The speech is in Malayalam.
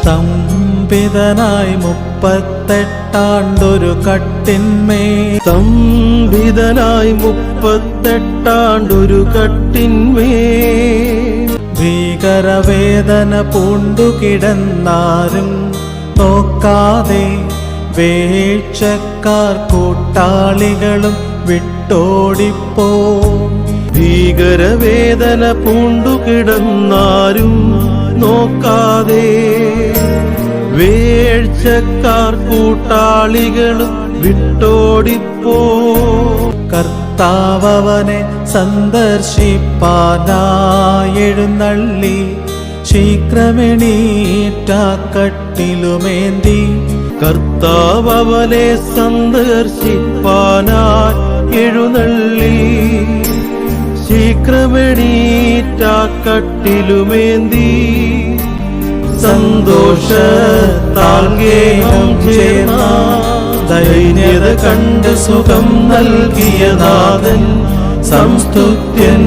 സ്തംഭിതനായി 38 കട്ടിന്മേൽ സ്തംഭിതനായി 38 കട്ടിന്മേൽ ഭീകരവേദന പൂണ്ടുകിടന്നാരും നോക്കാതെ വേഴ്ചക്കാർ കൂട്ടാളികളും വിട്ടോടിപ്പോ. ഭീകരവേദന പൂണ്ടുകിടന്നാരും നോക്കാതെ വേഴ്ചക്കാർ കൂട്ടാളികളും വിട്ടോടിപ്പോ. കർത്താവനെ സന്ദർശിപ്പാനായെഴുന്നള്ളി ശീഘ്രമെണീറ്റാക്കട്ടിലുമേന്തി. കർത്താവനെ സന്ദർശിപ്പാനായി എഴുന്നള്ളി ശീഘ്രമെണീറ്റാക്കട്ടിലുമേന്തി. സന്തോഷത്താൽ ഗേഹം ചേർന്ന ദൈന്യത കണ്ട് സുഖം നൽകിയ നാഥൻ സംസ്തുത്യൻ.